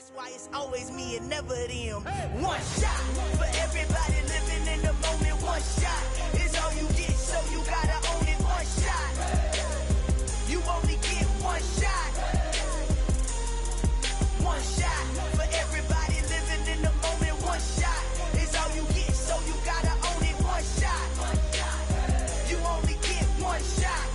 That's why it's always me and never them. One shot for everybody living in the moment. One shot is all you get, so you gotta own it. One shot. You only get one shot. One shot for everybody living in the moment. One shot is all you get, so you gotta own it. One shot. You only get one shot.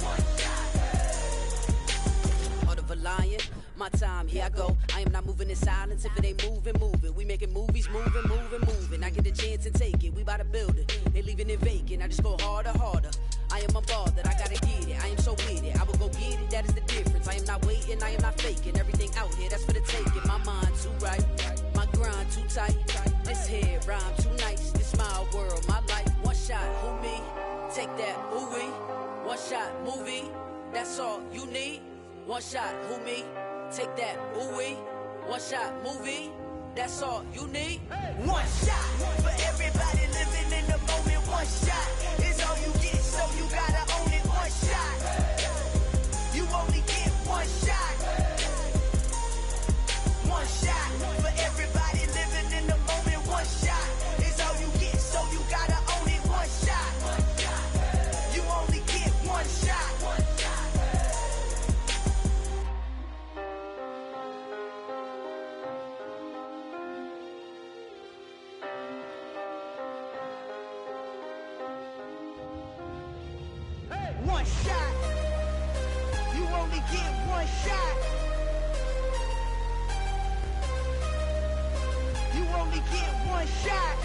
Heart of a lion. My time, here I go. I am not moving in silence. If it ain't moving, moving. We making movies, moving, moving, moving. I get a chance to take it. We bout to build it. They leaving it vacant. I just go harder, harder. I am unbothered. I gotta get it. I am so with it. I will go get it. That is the difference. I am not waiting. I am not faking. Everything out here, that's for the taking. My mind too right. My grind too tight. This head rhyme too nice. This my world, my life. One shot, who me? Take that, who we? One shot, movie. That's all you need. One shot, who me? Take that, ooh-wee, one shot, movie, that's all you need. One shot for everybody living in the moment. One shot is all you get, so you gotta own it. One shot. You only get one shot. One shot for everybody living in the moment. One shot is all you get, so you gotta own it. One shot. You only get one shot. One shot. You only get one shot. You only get one shot.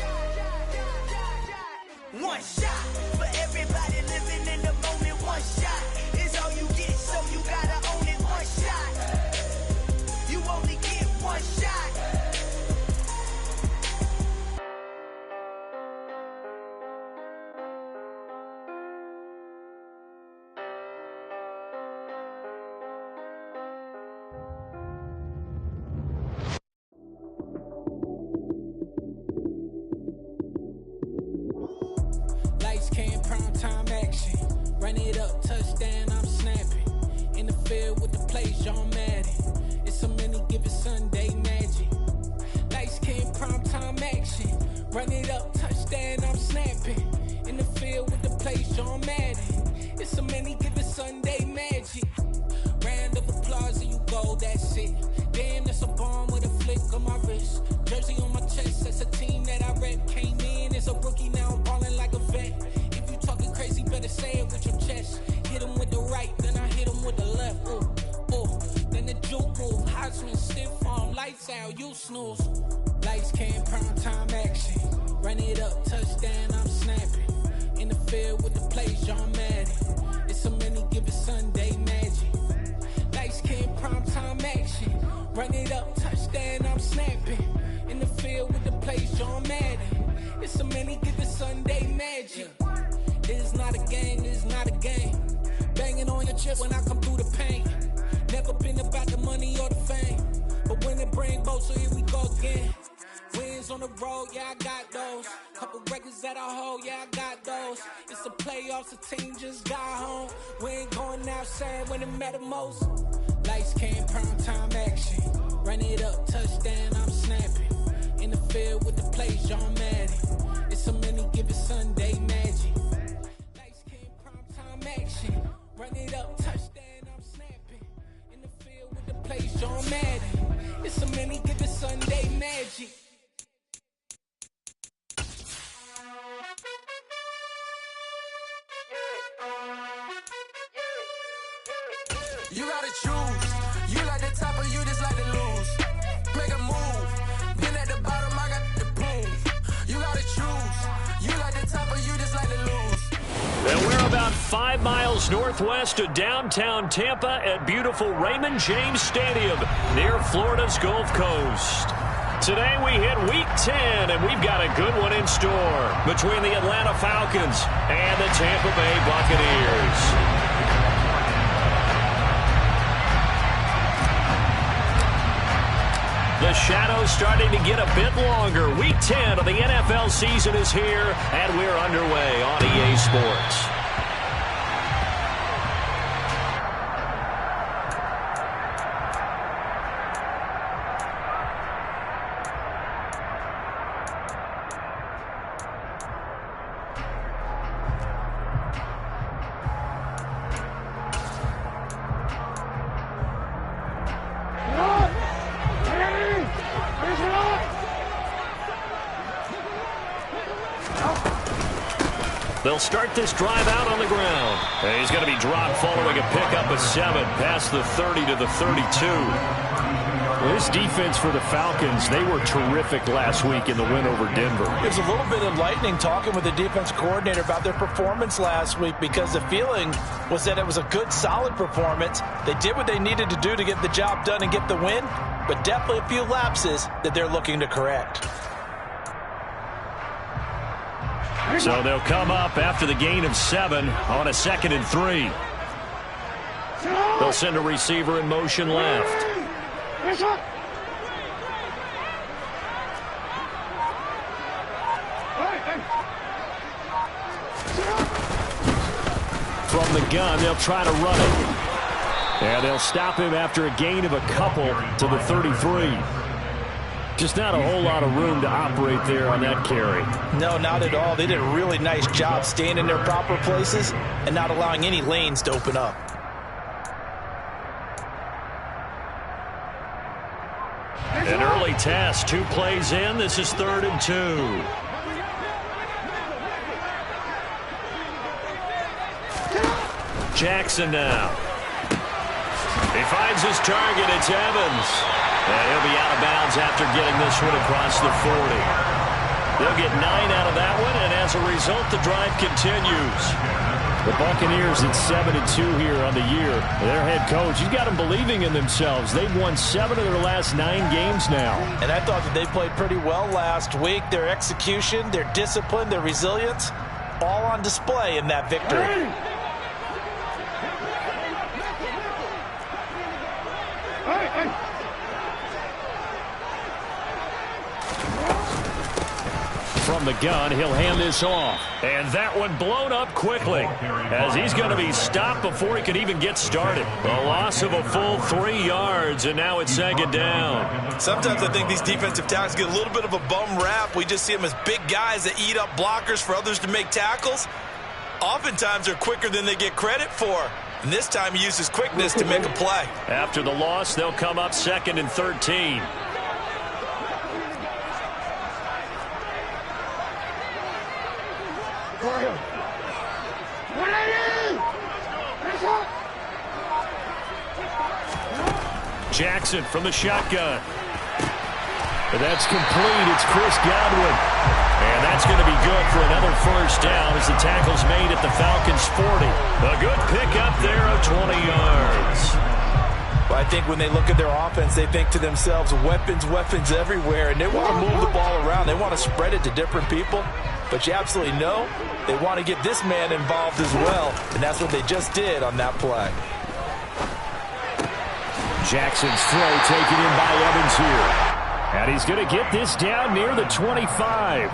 One shot for everybody living in the moment. One shot is all you get, so you gotta own it. One shot. You only get one shot. Time action, run it up, touchdown, I'm snapping. In the field with the plays, John Madden. It's so many, give it Sunday magic. Lights came prime time action, run it up, touchdown, I'm snapping. In the field with the plays, John Madden. It's so many, give it Sunday magic. Round of applause and you go, that's it. Damn, that's a bomb with a flick on my wrist. Jersey on my chest, that's a team that I rep. Came in as a rookie, now I'm balling like a vet. Talking crazy, better say it with your chest. Hit him with the right, then I hit him with the left. Ooh, ooh. Then the juke move, high swing, stiff arm, lights out, you snooze. Lights came, prime time action. Run it up, touchdown, I'm snapping. In the field with the plays, John Madden. It's so many, give it Sunday magic. Lights came, prime time action. Run it up, touchdown, I'm snapping. In the field with the plays, John Madden. It's so many, give it Sunday magic. This is not a game, this is not a game. Banging on your chest when I come through the pain. Never been about the money or the fame. But when it bring both, so here we go again. Wins on the road, yeah, I got those. Couple records that I hold, yeah, I got those. It's the playoffs, the team just got home. We ain't going outside when it matter most. Lights came, prime time action. Run it up, touchdown, I'm snapping. In the field with the plays, John Madden. It's so many, give it Sunday magic. Action, run it up, touchdown, I'm snapping. In the field with the plays, John Madden. It's so many, give it Sunday magic. You gotta choose. You like the top or you just like to lose. Make a move. Been at the bottom, I got the proof. You gotta choose. You like the top or you just like to lose. And we're about 5 miles northwest of downtown Tampa at beautiful Raymond James Stadium near Florida's Gulf Coast. Today we hit Week 10, and we've got a good one in store between the Atlanta Falcons and the Tampa Bay Buccaneers. The shadow's starting to get a bit longer. Week 10 of the NFL season is here, and we're underway on EA Sports. They'll start this drive out on the ground. And he's going to be dropped following a pickup of 7 past the 30 to the 32. This defense for the Falcons, they were terrific last week in the win over Denver. It was a little bit enlightening talking with the defense coordinator about their performance last week, because the feeling was that it was a good, solid performance. They did what they needed to do to get the job done and get the win, but definitely a few lapses that they're looking to correct. So they'll come up after the gain of 7 on a 2nd and 3. They'll send a receiver in motion left. From the gun, they'll try to run it. And they'll stop him after a gain of a couple to the 33. Just not a whole lot of room to operate there on that carry. No, not at all. They did a really nice job staying in their proper places and not allowing any lanes to open up. An early test, 2 plays in. This is 3rd and 2. Jackson now. He finds his target. It's Evans. And he'll be out of bounds after getting this one across the 40. They'll get 9 out of that one, and as a result, the drive continues. The Buccaneers at 7-2 here on the year. Their head coach, he's got them believing in themselves. They've won 7 of their last 9 games now. And I thought that they played pretty well last week. Their execution, their discipline, their resilience, all on display in that victory. From the gun, he'll hand this off. And that one blown up quickly, as he's going to be stopped before he could even get started. A loss of a full 3 yards, and now it's 2nd down. Sometimes I think these defensive tackles get a little bit of a bum rap. We just see them as big guys that eat up blockers for others to make tackles. Oftentimes they're quicker than they get credit for. And this time he uses quickness to make a play. After the loss, they'll come up 2nd and 13. Jackson from the shotgun. And that's complete. It's Chris Godwin. And that's going to be good for another 1st down as the tackle's made at the Falcons' 40. A good pickup there of 20 yards. Well, I think when they look at their offense, they think to themselves, weapons, weapons everywhere, and they want to move the ball around. They want to spread it to different people. But you absolutely know they want to get this man involved as well, and that's what they just did on that play. Jackson's throw taken in by Evans here. And he's going to get this down near the 25.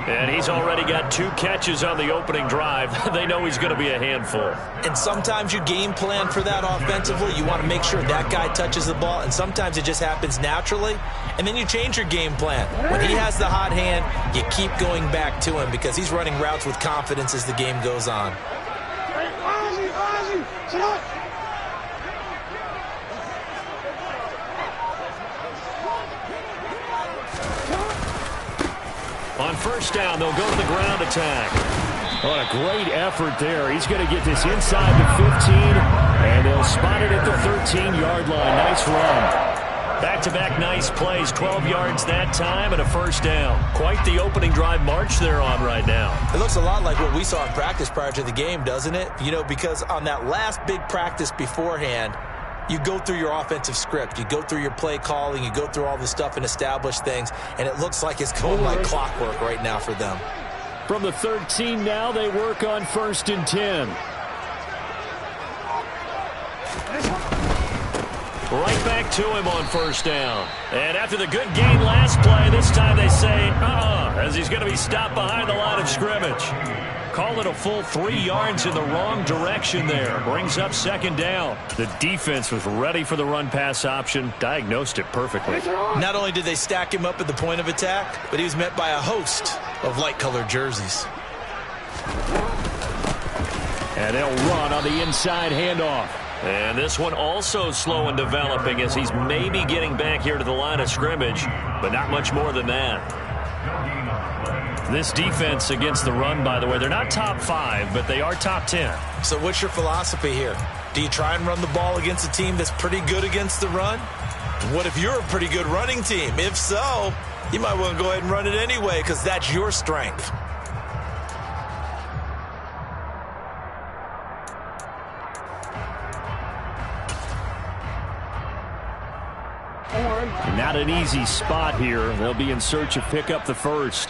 And he's already got 2 catches on the opening drive. They know he's going to be a handful. And sometimes you game plan for that offensively. You want to make sure that guy touches the ball, and sometimes it just happens naturally. And then you change your game plan. When he has the hot hand, you keep going back to him because he's running routes with confidence as the game goes on. On 1st down, they'll go to the ground attack. What a great effort there. He's going to get this inside the 15, and they'll spot it at the 13-yard line. Nice run. Back-to-back nice plays, 12 yards that time and a 1st down. Quite the opening drive march they're on right now. It looks a lot like what we saw in practice prior to the game, doesn't it? You know, because on that last big practice beforehand, you go through your offensive script. You go through your play calling. You go through all the stuff and establish things. And it looks like it's going like clockwork right now for them. From the 13 now, they work on 1st and 10. Right back to him on 1st down. And after the good gain last play, this time they say, as he's going to be stopped behind the line of scrimmage. Call it a full 3 yards in the wrong direction there. Brings up 2nd down. The defense was ready for the run-pass option, diagnosed it perfectly. Not only did they stack him up at the point of attack, but he was met by a host of light-colored jerseys. And they'll run on the inside handoff. And this one also slow in developing as he's maybe getting back here to the line of scrimmage, but not much more than that. This defense against the run, by the way, they're not top 5, but they are top 10. So what's your philosophy here? Do you try and run the ball against a team that's pretty good against the run? What if you're a pretty good running team? If so, you might want to go ahead and run it anyway because that's your strength. Not an easy spot here. They'll be in search of pick up the first.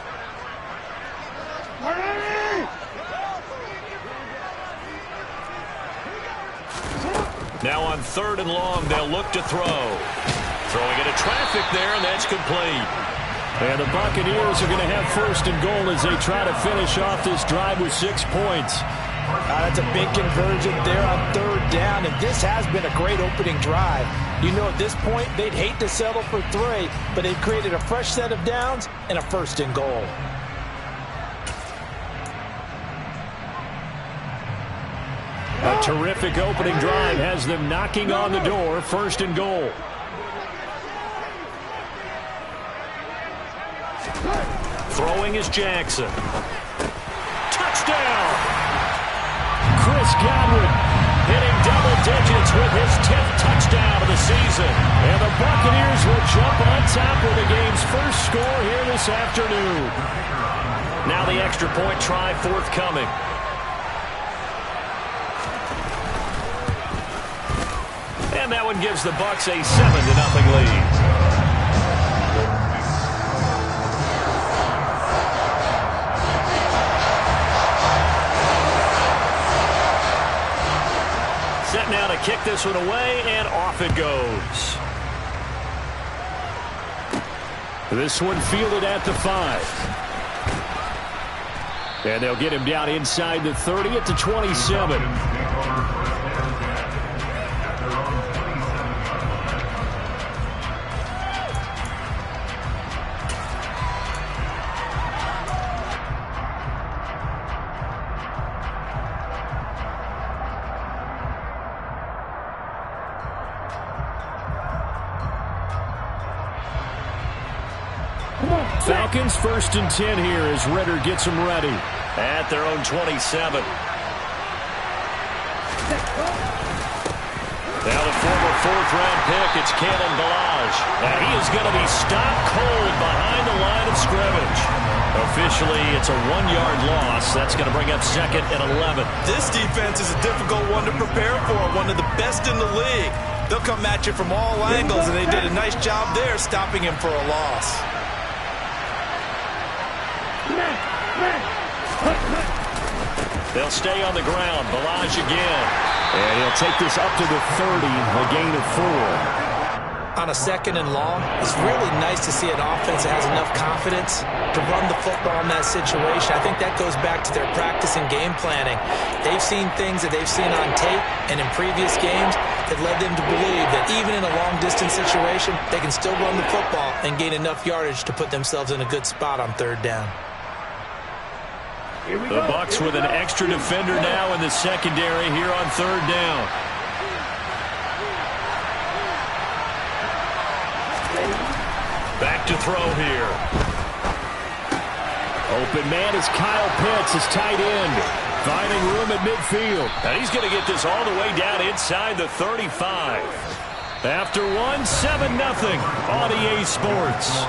Now on 3rd and long, they'll look to throw. Throwing into traffic there, and that's complete. And the Buccaneers are going to have 1st and goal as they try to finish off this drive with 6 points. That's a big conversion there on 3rd down, and this has been a great opening drive. You know, at this point, they'd hate to settle for 3, but they've created a fresh set of downs and a 1st and goal. A terrific opening drive has them knocking on the door. 1st and goal. Throwing is Jackson. Touchdown! Chris Godwin hitting double digits with his 10th touchdown of the season. And the Buccaneers will jump on top with the game's first score here this afternoon. Now the extra point try forthcoming. And that one gives the Bucs a 7-0 lead. Set now to kick this one away, and off it goes. This one fielded at the 5. And they'll get him down inside the 30 at the 27. Falcons 1st and 10 here as Ritter gets them ready at their own 27. Now the former 4th-round pick, it's Kalen Ballage. And he is going to be stopped cold behind the line of scrimmage. Officially, it's a 1-yard loss. That's going to bring up 2nd and 11. This defense is a difficult one to prepare for, one of the best in the league. They'll come at you from all angles, and they did a nice job there stopping him for a loss. They'll stay on the ground. Ballage again. And he'll take this up to the 30, a gain of 4. On a 2nd and long, it's really nice to see an offense that has enough confidence to run the football in that situation. I think that goes back to their practice and game planning. They've seen things that they've seen on tape and in previous games that led them to believe that even in a long-distance situation, they can still run the football and gain enough yardage to put themselves in a good spot on 3rd down. The Bucs with an extra defender now in the secondary here on 3rd down. Back to throw here. Open man is Kyle Pitts, his tight end, finding room at midfield. And he's going to get this all the way down inside the 35. After 1, 7-0 on EA Sports.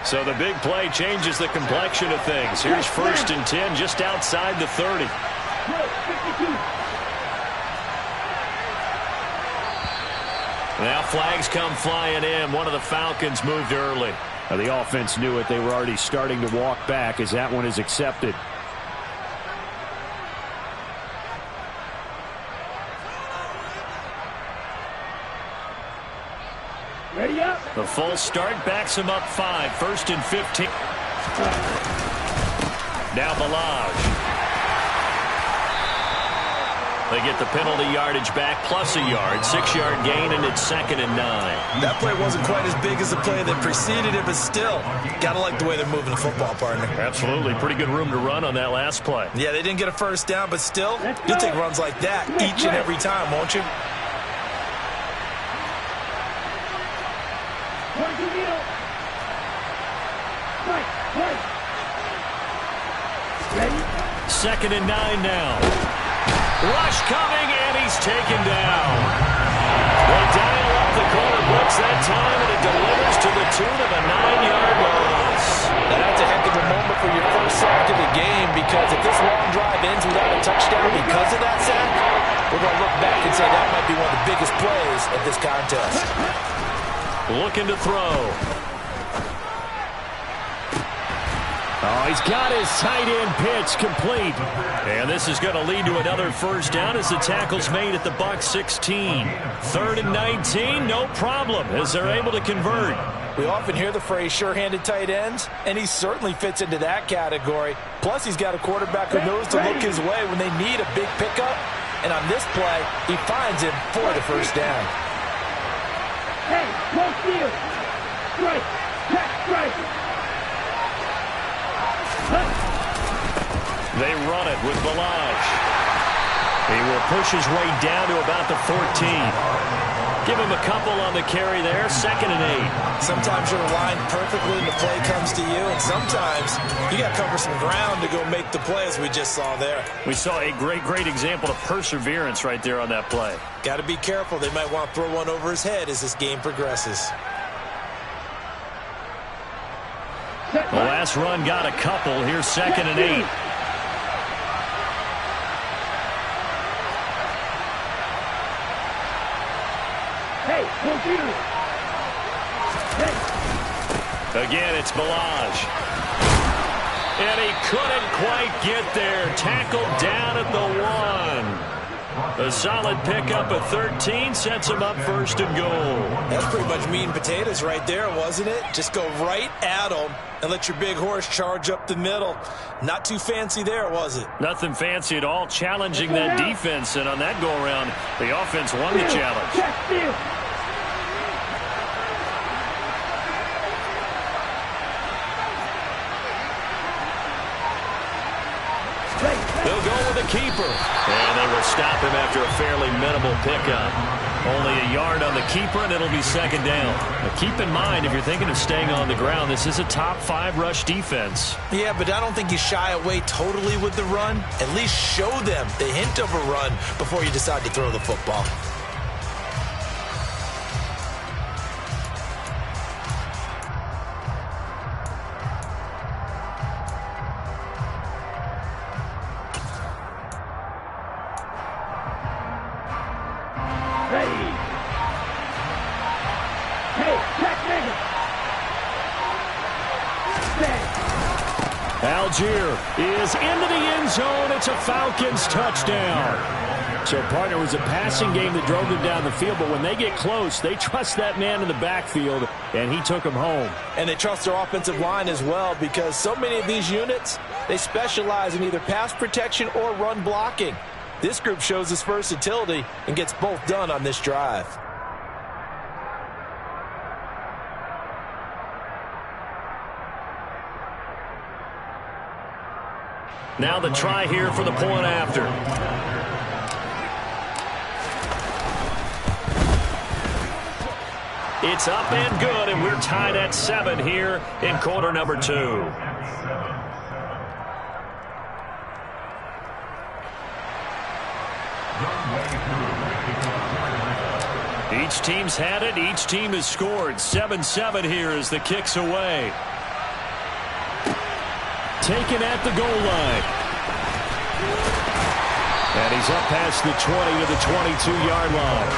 So the big play changes the complexion of things. Here's 1st and 10 just outside the 30. Now flags come flying in. One of the Falcons moved early. Now the offense knew it. They were already starting to walk back as that one is accepted. The full start backs him up 5. 1st and 15. Now Ballage. They get the penalty yardage back plus a yard, 6-yard gain, and it's 2nd and 9. That play wasn't quite as big as the play that preceded it, but still, got to like the way they're moving the football, partner. Absolutely. Pretty good room to run on that last play. Yeah, they didn't get a first down, but still, you'll take runs like that each and every time, won't you? Second and 9 now. Rush coming, and he's taken down. They dial up the corner blitz that time, and it delivers to the tune of a 9-yard loss. Now that's a heck of a moment for your first sack of the game, because if this long drive ends without a touchdown because of that sack, we're going to look back and say that might be one of the biggest plays of this contest. Looking to throw. Oh, he's got his tight end pitch complete. And this is going to lead to another first down as the tackle's made at the Bucs 16. 3rd and 19, no problem, as they're able to convert. We often hear the phrase sure-handed tight ends, and he certainly fits into that category. Plus, he's got a quarterback who knows to look his way when they need a big pickup. And on this play, he finds him for the first down. Hey, close field. Strike. Check strike. They run it with Balaj. He will push his way down to about the 14. Give him a couple on the carry there. 2nd and 8. Sometimes you're aligned perfectly and the play comes to you, and sometimes you got to cover some ground to go make the play, as we just saw there. We saw a great example of perseverance right there on that play. Got to be careful. They might want to throw one over his head as this game progresses. The last run got a couple. Here's 2nd and 8. Hey, computer. Hey. Again, it's Balaj. And he couldn't quite get there. Tackled down at the 1. A solid pickup at 13 sets him up 1st and goal. That's pretty much meat and potatoes right there, wasn't it? Just go right at them and let your big horse charge up the middle. Not too fancy there, was it? Nothing fancy at all, challenging that defense, and on that go-around, the offense won the challenge. They'll go with a keeper, and they will stop him after a fairly minimal pickup. Only a yard on the keeper, and it'll be 2nd down. Now keep in mind, if you're thinking of staying on the ground, this is a top 5 rush defense. Yeah, but I don't think you shy away totally with the run. At least show them the hint of a run before you decide to throw the football. Algier is into the end zone. It's a Falcons touchdown. So, partner, it was a passing game that drove them down the field, but when they get close, they trust that man in the backfield, and he took them home. And they trust their offensive line as well, because so many of these units, they specialize in either pass protection or run blocking. This group shows its versatility and gets both done on this drive. Now the try here for the point after. It's up and good, and we're tied at 7 here in quarter number 2. Each team's had it. Each team has scored. 7-7 here as the kick's away. Taken at the goal line. And he's up past the 20 to the 22-yard line.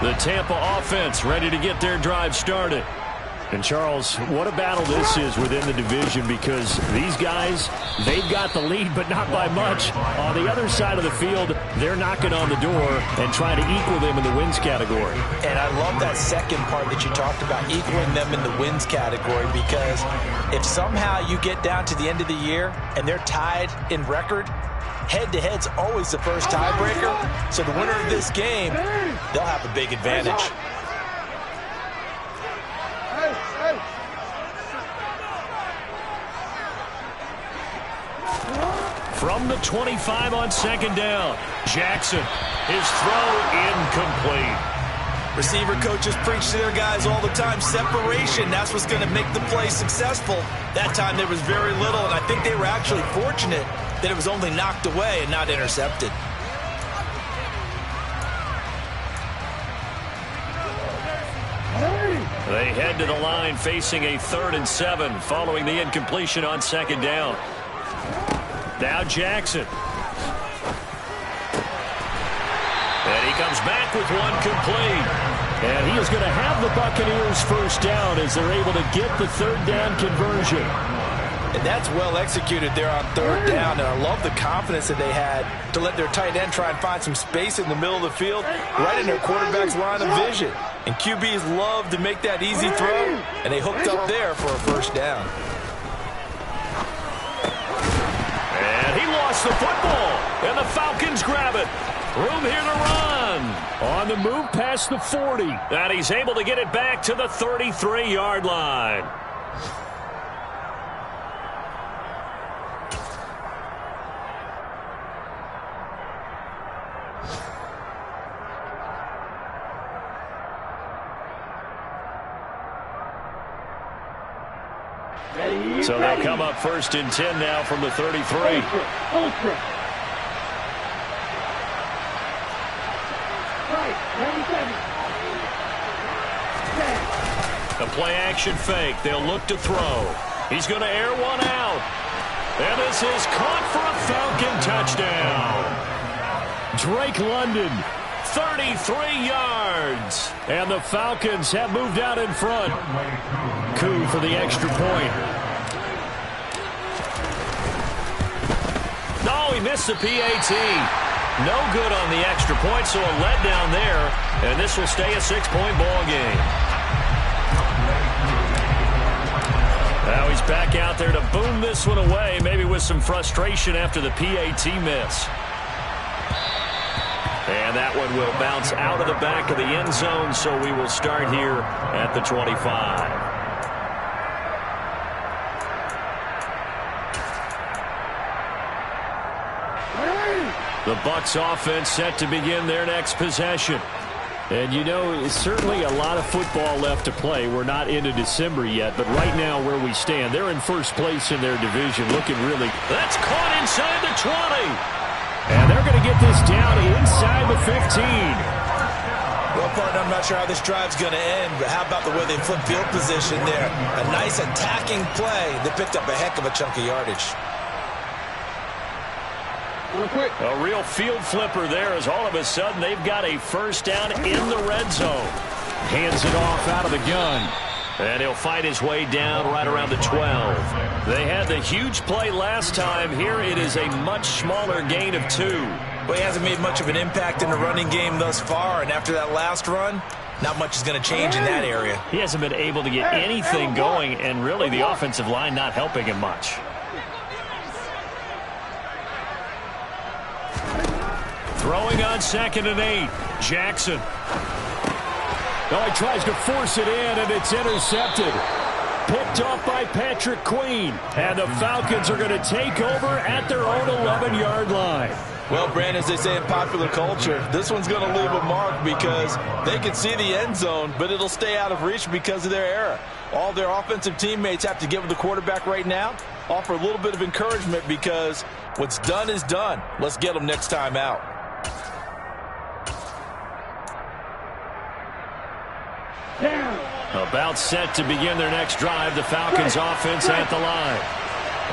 The Tampa offense ready to get their drive started. And, Charles, what a battle this is within the division, because these guys, they've got the lead, but not by much. On the other side of the field, they're knocking on the door and trying to equal them in the wins category. And I love that second part that you talked about, equaling them in the wins category, because if somehow you get down to the end of the year and they're tied in record, head-to-head's always the first tiebreaker. So the winner of this game, they'll have a big advantage. From the 25 on second down, Jackson, his throw incomplete. Receiver coaches preach to their guys all the time. Separation, that's what's going to make the play successful. That time there was very little, and I think they were actually fortunate that it was only knocked away and not intercepted. They head to the line facing a 3rd and 7 following the incompletion on second down. Now Jackson. And he comes back with one complete. And he is going to have the Buccaneers first down as they're able to get the 3rd down conversion. And that's well executed there on 3rd down. And I love the confidence that they had to let their tight end try and find some space in the middle of the field, right in their quarterback's line of vision. And QBs love to make that easy throw, and they hooked up there for a first down. And he lost the football, and the Falcons grab it. Room here to run. On the move past the 40. And he's able to get it back to the 33-yard line. So they'll come up 1st and 10 now from the 33. Ultra. The play-action fake. They'll look to throw. He's going to air one out. And this is caught for a Falcon touchdown. Drake London, 33 yards. And the Falcons have moved out in front. Coup for the extra point. No, he missed the PAT. No good on the extra point, so a letdown there. And this will stay a 6-point ball game. Now he's back out there to boom this one away, maybe with some frustration after the PAT miss. And that one will bounce out of the back of the end zone, so we will start here at the 25. The Bucs offense set to begin their next possession. And, you know, certainly a lot of football left to play. We're not into December yet, but right now where we stand, they're in first place in their division, looking really. That's caught inside the 20. And they're going to get this down inside the 15. Well, partner, I'm not sure how this drive's going to end, but how about the way they flip field position there? A nice attacking play that picked up a heck of a chunk of yardage. A real field flipper there, as all of a sudden they've got a first down in the red zone. Hands it off out of the gun. And he'll fight his way down right around the 12. They had the huge play last time. Here it is a much smaller gain of 2. Well, he hasn't made much of an impact in the running game thus far, and after that last run, not much is going to change in that area. He hasn't been able to get anything going, and really the offensive line not helping him much. Throwing on 2nd and 8. Jackson. Oh, he tries to force it in, and it's intercepted. Picked off by Patrick Queen. And the Falcons are going to take over at their own 11-yard line. Well, Brand, as they say in popular culture, this one's going to leave a mark because they can see the end zone, but it'll stay out of reach because of their error. All their offensive teammates have to get with the quarterback right now, offer a little bit of encouragement because what's done is done. Let's get them next time out. About set to begin their next drive, the Falcons offense at the line.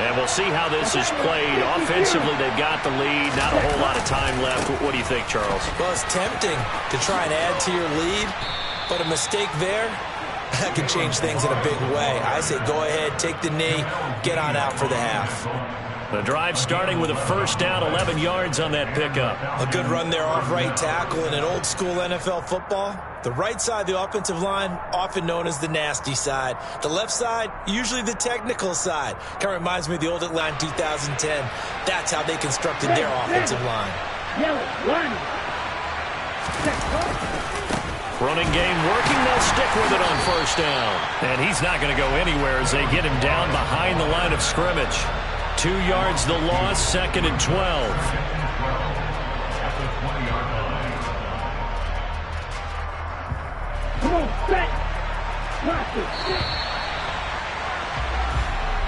And we'll see how this is played. Offensively, they've got the lead. Not a whole lot of time left. What do you think, Charles? Well, it's tempting to try and add to your lead, but a mistake there, that can change things in a big way. I say go ahead, take the knee, get on out for the half. The drive starting with a first down, 11 yards on that pickup. A good run there off right tackle in an old school NFL football. The right side, the offensive line, often known as the nasty side. The left side, usually the technical side. Kind of reminds me of the old Atlanta 2010. That's how they constructed their offensive line. Running game working, they'll stick with it on first down. And he's not going to go anywhere as they get him down behind the line of scrimmage. 2 yards the loss, 2nd and 12.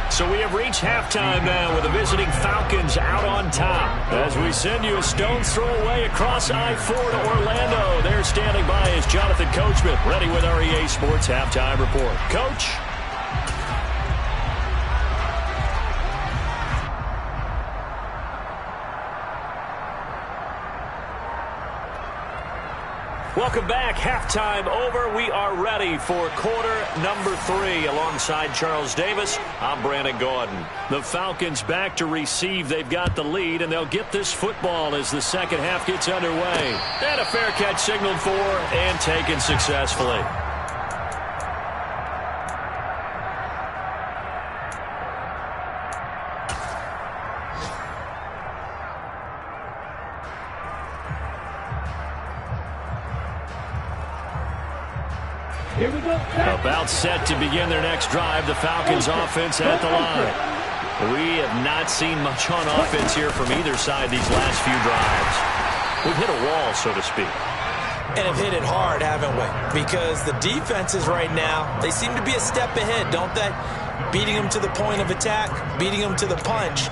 So we have reached halftime now with the visiting Falcons out on top. As we send you a stone's throw away across I-4 to Orlando. There standing by is Jonathan Coachman, ready with our EA Sports Halftime Report. Coach? Welcome back. Halftime over. We are ready for quarter number 3. Alongside Charles Davis, I'm Brandon Gaudin. The Falcons back to receive. They've got the lead, and they'll get this football as the second half gets underway. And a fair catch signaled for and taken successfully. Here we go. About set to begin their next drive. The Falcons offense at the line. We have not seen much on offense here from either side these last few drives. We've hit a wall, so to speak. And have hit it hard, haven't we? Because the defenses right now, they seem to be a step ahead, don't they? Beating them to the point of attack, beating them to the punch.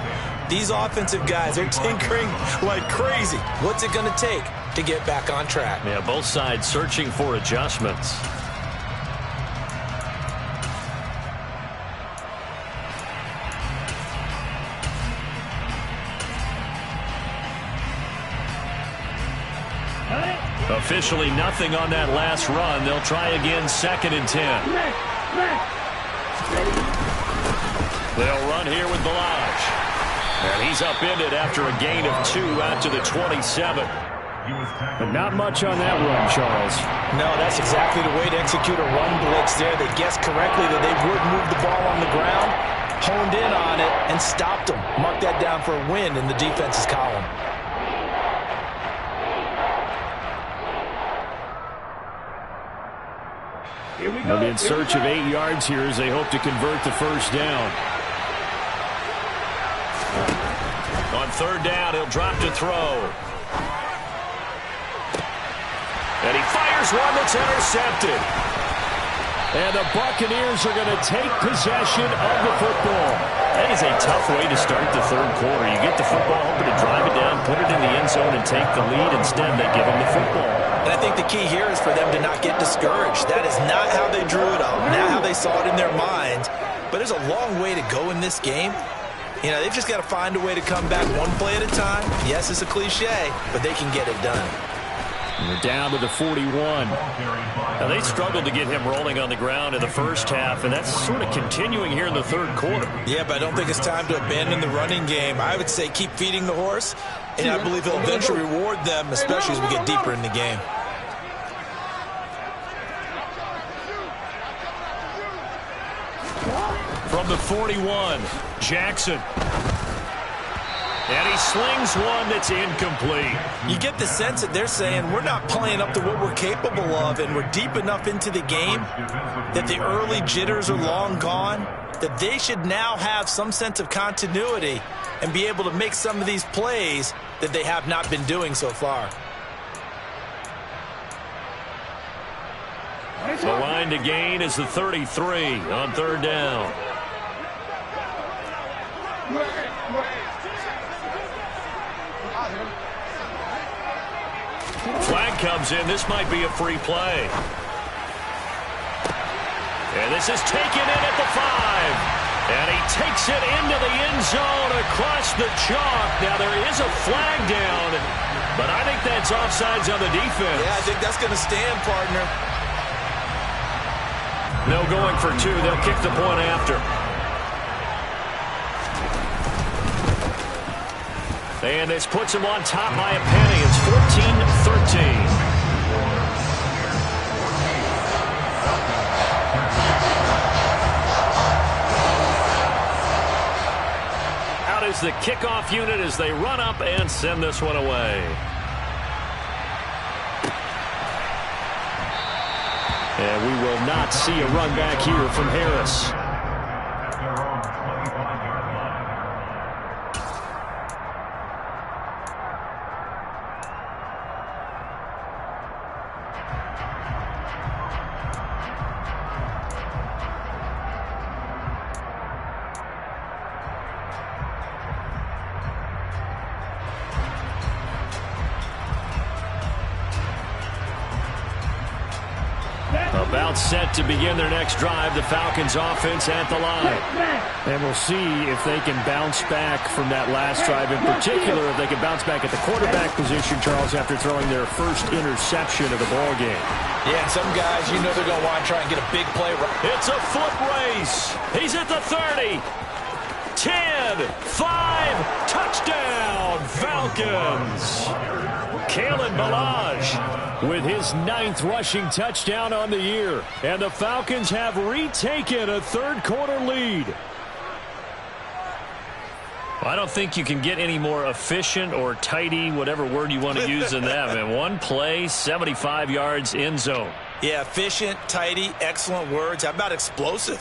These offensive guys are tinkering like crazy. What's it going to take to get back on track? Yeah, both sides searching for adjustments. Officially nothing on that last run. They'll try again, 2nd and 10. They'll run here with Balaj. And he's upended after a gain of 2 out to the 27. But not much on that run, Charles. No, that's exactly the way to execute a run blitz there. They guessed correctly that they would move the ball on the ground, honed in on it, and stopped them. Mark that down for a win in the defense's column. They'll be in search of 8 yards here as they hope to convert the first down. On 3rd down, he'll drop to throw. And he fires one that's intercepted. And the Buccaneers are going to take possession of the football. That is a tough way to start the 3rd quarter. You get the football, hoping to drive it down, put it in the end zone, and take the lead. Instead, they give them the football. And I think the key here is for them to not get discouraged. That is not how they drew it up, not how they saw it in their minds. But there's a long way to go in this game. You know, they've just got to find a way to come back one play at a time. Yes, it's a cliche, but they can get it done. And they're down to the 41. Now, they struggled to get him rolling on the ground in the first half, and that's sort of continuing here in the 3rd quarter. Yeah, but I don't think it's time to abandon the running game. I would say keep feeding the horse, and I believe he'll eventually reward them, especially as we get deeper in the game. From the 41, Jackson. And he slings one that's incomplete. You get the sense that they're saying we're not playing up to what we're capable of, and we're deep enough into the game that the early jitters are long gone, that they should now have some sense of continuity and be able to make some of these plays that they have not been doing so far. The line to gain is the 33 on 3rd down. Flag comes in. This might be a free play. And this is taken in at the 5. And he takes it into the end zone across the chalk. Now there is a flag down, but I think that's offsides on the defense. Yeah, I think that's going to stand, partner. No going for two. They'll kick the point after. And this puts them on top by a penny. It's 14-13. Out is the kickoff unit as they run up and send this one away. And we will not see a run back here from Harris. About set to begin their next drive, the Falcons offense at the line. And we'll see if they can bounce back from that last drive. In particular, if they can bounce back at the quarterback position, Charles, after throwing their first interception of the ball game. Yeah, and some guys, you know they're going to want to try and get a big play. It's a foot race. He's at the 30. 10, 5, touchdown, Falcons. Kalen Ballage with his 9th rushing touchdown on the year. And the Falcons have retaken a third-quarter lead. I don't think you can get any more efficient or tidy, whatever word you want to use in that. And one play, 75 yards end zone. Yeah, efficient, tidy, excellent words. How about explosive?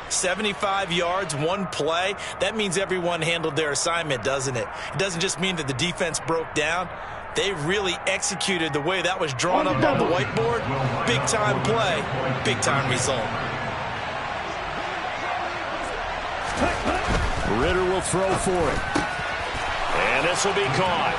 75 yards, one play. That means everyone handled their assignment, doesn't it? It doesn't just mean that the defense broke down. They really executed the way that was drawn up on the whiteboard. Big-time play, big-time result. Ritter will throw for it. And this will be caught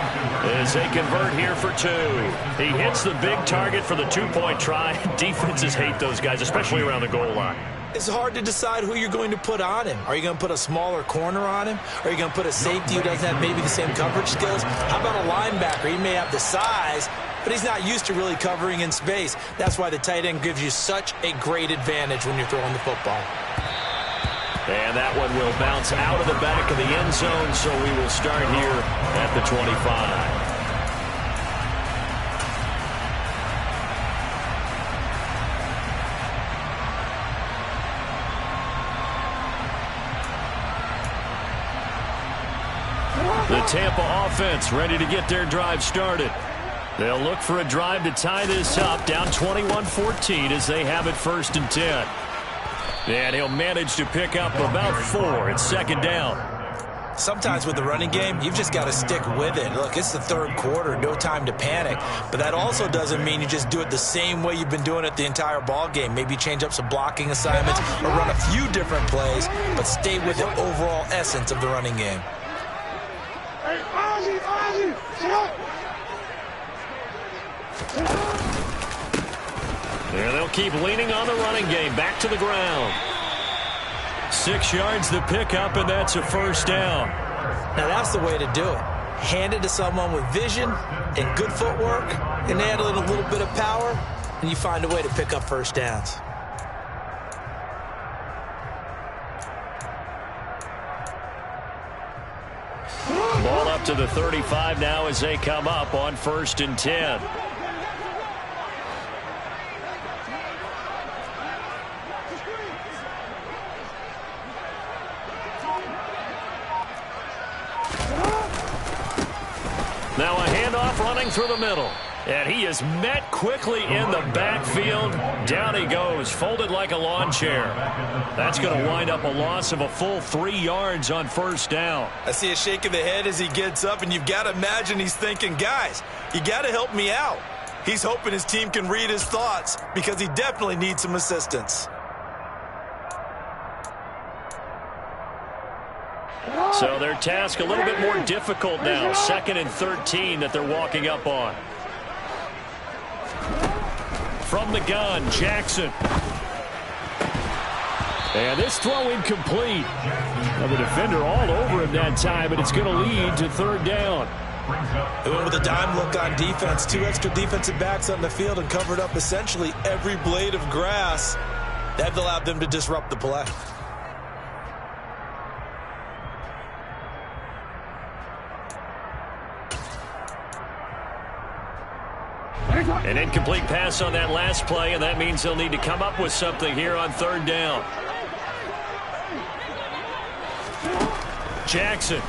as they convert here for two. He hits the big target for the two-point try. Defenses hate those guys, especially around the goal line. It's hard to decide who you're going to put on him. Are you going to put a smaller corner on him? Are you going to put a safety who doesn't have maybe the same coverage skills? How about a linebacker? He may have the size, but he's not used to really covering in space. That's why the tight end gives you such a great advantage when you're throwing the football. And that one will bounce out of the back of the end zone, so we will start here at the 25. The Tampa offense ready to get their drive started. They'll look for a drive to tie this up, down 21-14 as they have it 1st and 10. And he'll manage to pick up about 4. It's 2nd down. Sometimes with the running game, you've just got to stick with it. Look, it's the 3rd quarter, no time to panic. But that also doesn't mean you just do it the same way you've been doing it the entire ball game. Maybe change up some blocking assignments or run a few different plays, but stay with the overall essence of the running game. And they'll keep leaning on the running game. Back to the ground. 6 yards the pickup, and that's a 1st down. Now that's the way to do it. Hand it to someone with vision and good footwork, and add a little bit of power, and you find a way to pick up 1st downs. Ball up to the 35 now as they come up on 1st and 10. Now a handoff running through the middle. And he is met quickly in the backfield. Down he goes, folded like a lawn chair. That's going to wind up a loss of a full 3 yards on 1st down. I see a shake of the head as he gets up, and you've got to imagine he's thinking, guys, you got to help me out. He's hoping his team can read his thoughts because he definitely needs some assistance. So their task a little bit more difficult now. 2nd and 13 that they're walking up on. From the gun, Jackson. And this throw incomplete. Now the defender all over him that time, but it's going to lead to 3rd down. They went with a dime look on defense. 2 extra defensive backs on the field and covered up essentially every blade of grass. That allowed them to disrupt the play. An incomplete pass on that last play, and that means they'll need to come up with something here on third down. Jackson.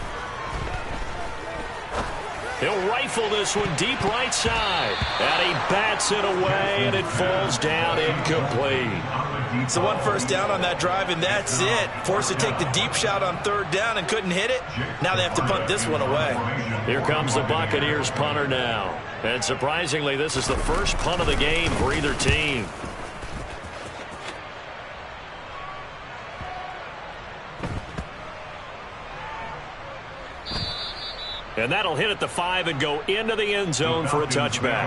He'll rifle this one deep right side. And he bats it away, and it falls down incomplete. So 1 first down on that drive, and that's it. Forced to take the deep shot on third down and couldn't hit it. Now they have to punt this one away. Here comes the Buccaneers punter now. And surprisingly, this is the first punt of the game for either team. And that'll hit at the 5 and go into the end zone for a touchback.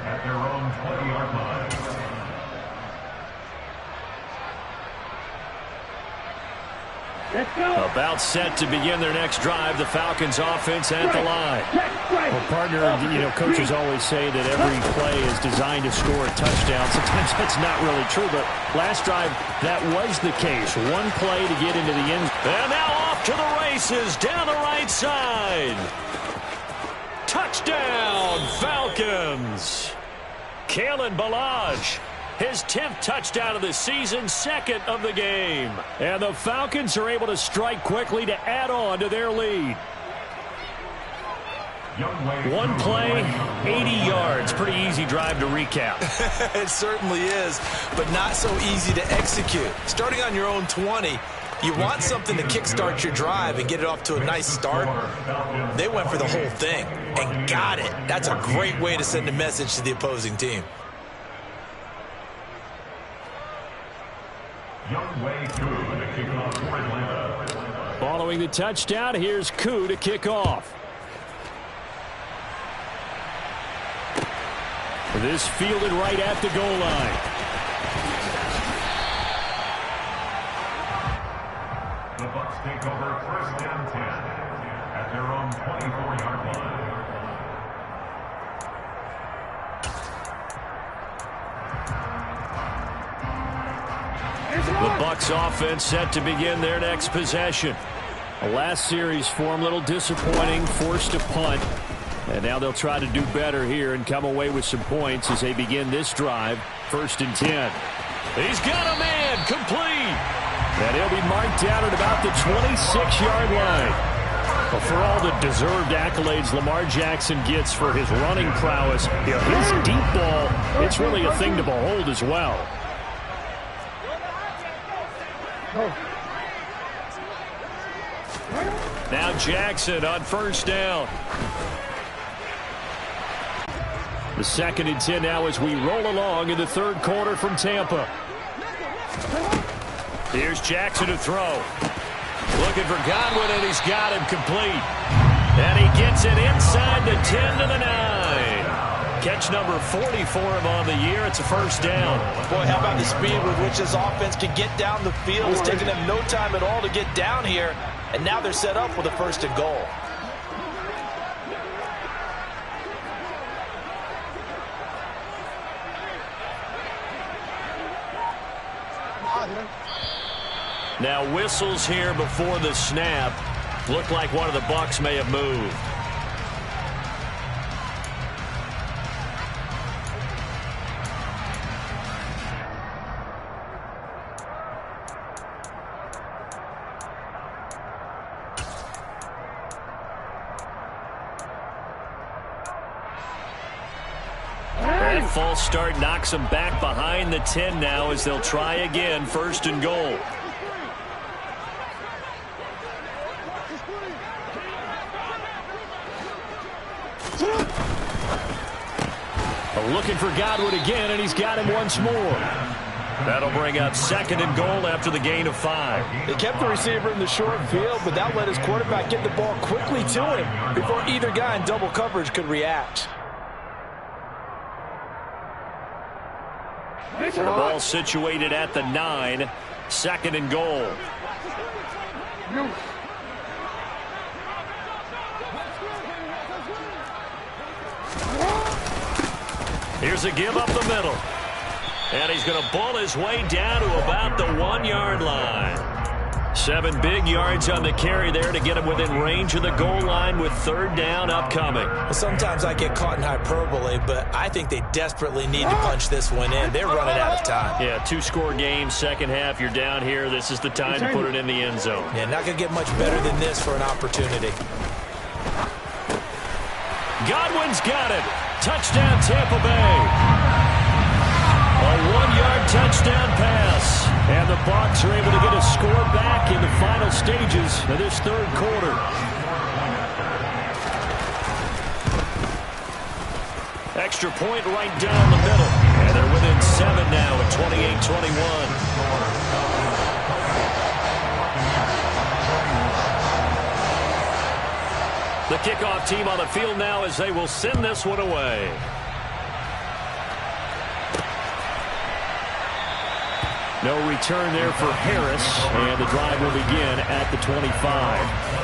At their own 20-yard line. Let's go. About set to begin their next drive. The Falcons offense at the line. Well, partner, coaches always say that every play is designed to score a touchdown. Sometimes that's not really true, but last drive, that was the case. One play to get into the end. And now off to the races down the right side. Touchdown, Falcons. Kalen Ballage. His 10th touchdown of the season, 2nd of the game. And the Falcons are able to strike quickly to add on to their lead. One play, 80 yards. Pretty easy drive to recap. It certainly is, but not so easy to execute. Starting on your own 20, you want something to kickstart your drive and get it off to a nice start. They went for the whole thing and got it. That's a great way to send a message to the opposing team. Following the touchdown, here's Koo to kick off. This fielded right at the goal line. The Bucs take over 1st and 10 at their own 24-yard line. The Bucs offense set to begin their next possession. The last series for them, a little disappointing, forced to punt. And now they'll try to do better here and come away with some points as they begin this drive. 1st and 10. He's got a man, complete. And he'll be marked down at about the 26-yard line. Well, for all the deserved accolades Lamar Jackson gets for his running prowess, his deep ball, it's really a thing to behold as well. Now Jackson on 1st down. The 2nd and 10 now as we roll along in the 3rd quarter from Tampa. Here's Jackson to throw. Looking for Godwin, and he's got him complete. And he gets it inside the 10 to the 9. Catch number 40 for him on the year. It's a 1st down. Boy, how about the speed with which this offense can get down the field? It's taken them no time at all to get down here. And now they're set up with a 1st and goal. Now whistles here before the snap. Looked like one of the Bucs may have moved. That false start knocks them back behind the 10 now as they'll try again. 1st and goal. Looking for Godwin again, and he's got him once more. That'll bring up 2nd and goal after the gain of 5. They kept the receiver in the short field, but that let his quarterback get the ball quickly to him before either guy in double coverage could react. The ball situated at the 9. 2nd and goal. Here's a give up the middle. And he's going to bull his way down to about the 1-yard line. 7 big yards on the carry there to get him within range of the goal line with 3rd down upcoming. Well, sometimes I get caught in hyperbole, but I think they desperately need to punch this one in. They're running out of time. Yeah, 2-score game, second half, you're down here. This is the time to put it in the end zone. Yeah, not going to get much better than this for an opportunity. Godwin's got it. Touchdown, Tampa Bay. A 1-yard touchdown pass. And the Bucs are able to get a score back in the final stages of this 3rd quarter. Extra point right down the middle. And they're within 7 now at 28-21. The kickoff team on the field now as they will send this one away. No return there for Harris, and the drive will begin at the 25.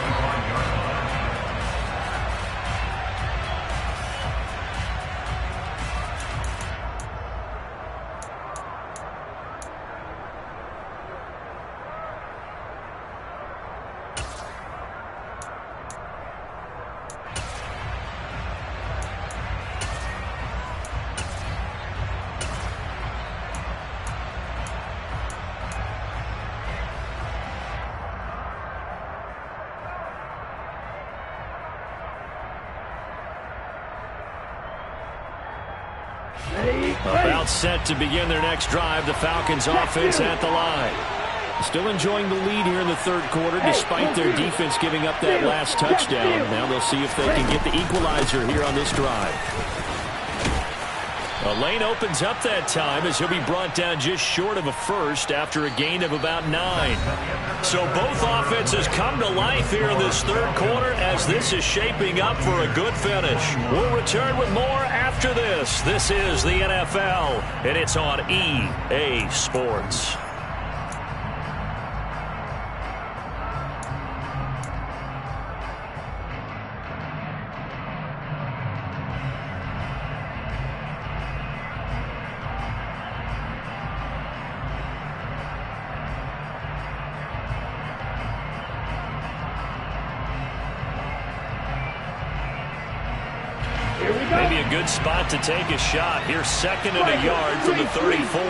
About set to begin their next drive. The Falcons offense at the line. Still enjoying the lead here in the 3rd quarter despite their defense giving up that last touchdown. Now they'll see if they can get the equalizer here on this drive. A lane opens up that time as he'll be brought down just short of a first after a gain of about 9. So both offenses come to life here in this 3rd quarter as this is shaping up for a good finish. We'll return with more after this. This is the NFL, and it's on EA Sports. Maybe a good spot to take a shot. Here's 2nd and a yard from the 34.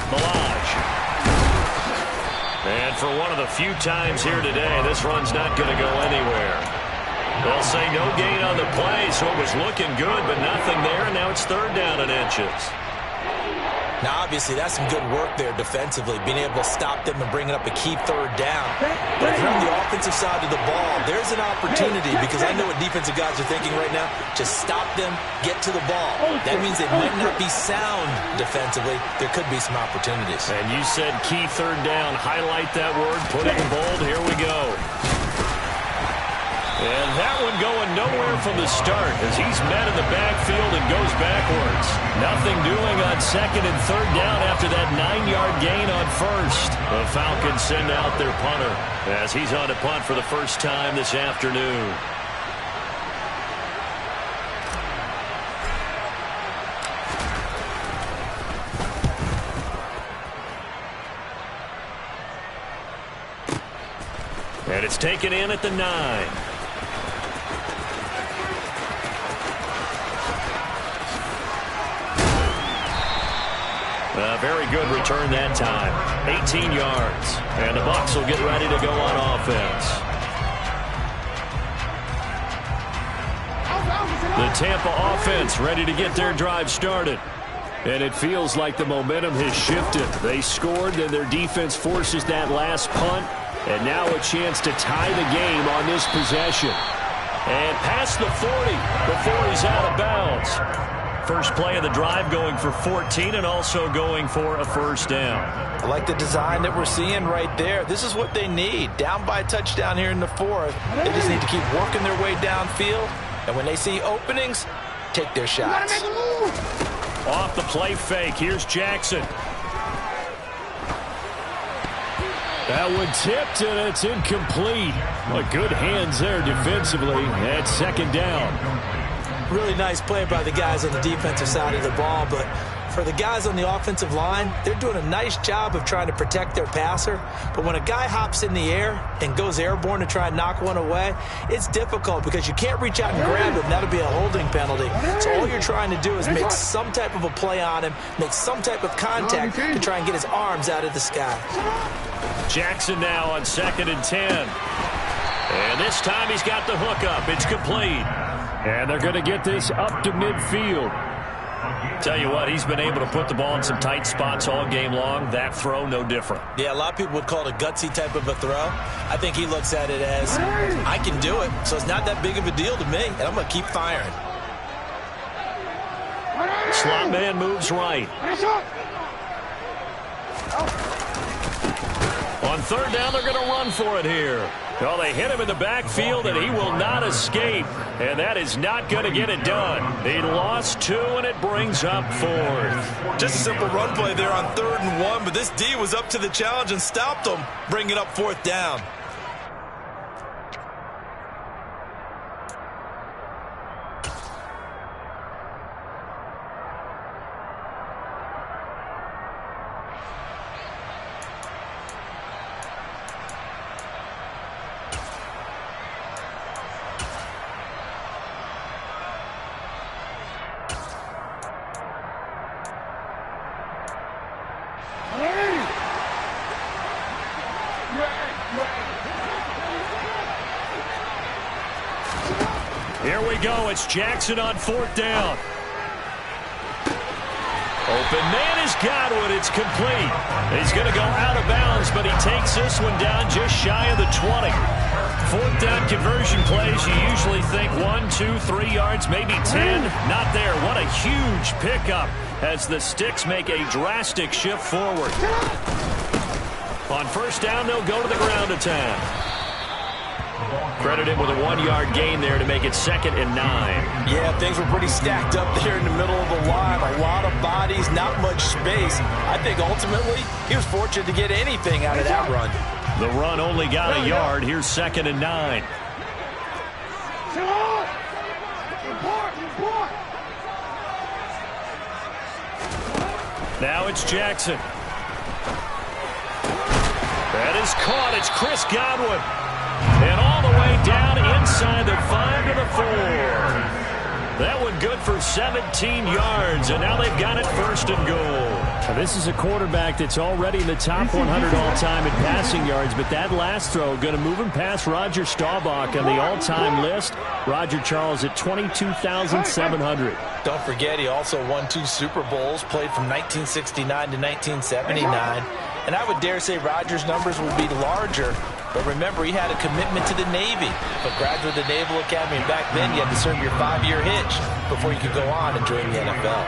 Melage. And for one of the few times here today, this run's not going to go anywhere. They'll say no gain on the play, so it was looking good, but nothing there, and now it's 3rd down and inches. Now, obviously, that's some good work there defensively, being able to stop them and bringing up a key 3rd down. But if you're on the offensive side of the ball, there's an opportunity, because I know what defensive guys are thinking right now. Just stop them, get to the ball. That means they might not be sound defensively. There could be some opportunities. And you said key 3rd down. Highlight that word. Put it in bold. Here we go. And that one going nowhere from the start as he's met in the backfield and goes backwards. Nothing doing on 2nd and 3rd down after that 9-yard gain on 1st. The Falcons send out their punter as he's on to punt for the first time this afternoon. And it's taken in at the 9. A very good return that time. 18 yards. And the Bucs will get ready to go on offense. The Tampa offense ready to get their drive started. And it feels like the momentum has shifted. They scored, then their defense forces that last punt. And now a chance to tie the game on this possession. And past the 40 before he's out of bounds. First play of the drive going for 14 and also going for a 1st down. I like the design that we're seeing right there. This is what they need. Down by a touchdown here in the 4th. They just need to keep working their way downfield. And when they see openings, take their shots. Off the play fake. Here's Jackson. That one tipped, and it's incomplete. Well, good hands there defensively at 2nd down. Really nice play by the guys on the defensive side of the ball, but for the guys on the offensive line, they're doing a nice job of trying to protect their passer. But when a guy hops in the air and goes airborne to try and knock one away, it's difficult because you can't reach out and grab it, and that'll be a holding penalty. So all you're trying to do is make some type of a play on him, make some type of contact to try and get his arms out of the sky. Jackson now on 2nd and 10. And this time he's got the hook up. It's complete. And they're going to get this up to midfield. Tell you what, he's been able to put the ball in some tight spots all game long. That throw, no different. Yeah, a lot of people would call it a gutsy type of a throw. I think he looks at it as, I can do it, so it's not that big of a deal to me, and I'm going to keep firing. Slot man moves right. On 3rd down, they're going to run for it here. Well, they hit him in the backfield, and he will not escape. And that is not going to get it done. He lost 2, and it brings up 4th. Just a simple run play there on 3rd and 1, but this D was up to the challenge and stopped him, bringing up 4th down. Here we go. It's Jackson on 4th down. Open man is Godwin. It's complete. He's going to go out of bounds, but he takes this one down just shy of the 20. 4th down conversion plays, you usually think 1, 2, 3 yards, maybe 10. Not there. What a huge pickup as the Sticks make a drastic shift forward. On 1st down, they'll go to the ground attack. Credit him with a 1-yard gain there to make it 2nd and 9. Yeah, things were pretty stacked up there in the middle of the line. A lot of bodies, not much space. I think ultimately he was fortunate to get anything out of that run. The run only got a yard. Here's 2nd and 9. Now it's Jackson. That is caught. It's Chris Godwin. And all the way down inside the 5 to the 4. That one good for 17 yards, and now they've got it 1st and goal. Now this is a quarterback that's already in the top 100 all-time in passing yards, but that last throw going to move him past Roger Staubach on the all-time list. Roger Charles at 22,700. Don't forget, he also won 2 Super Bowls, played from 1969 to 1979. And I would dare say Rodgers' numbers would be larger. But remember, he had a commitment to the Navy, a graduate of the Naval Academy, and back then you had to serve your 5-year hitch before you could go on and join the NFL.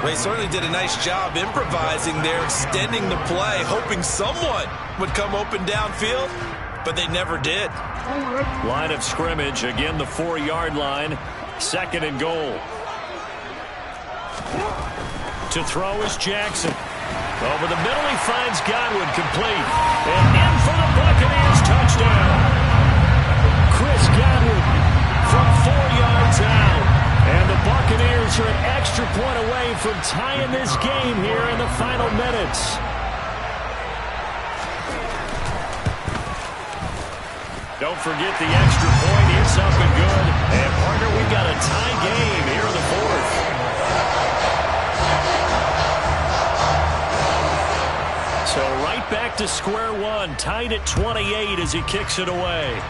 Well, he certainly did a nice job improvising there, extending the play, hoping someone would come open downfield, but they never did. Line of scrimmage, again the 4-yard line, 2nd and goal. To throw is Jackson. Over the middle, he finds Godwin, complete. And in for the Buccaneers, touchdown. Chris Godwin from 4 yards out. And the Buccaneers are an extra point away from tying this game here in the final minutes. Don't forget the extra point. It's up and good. And, partner, we've got a tie game here in the 4th. So right back to square one, tied at 28 as he kicks it away.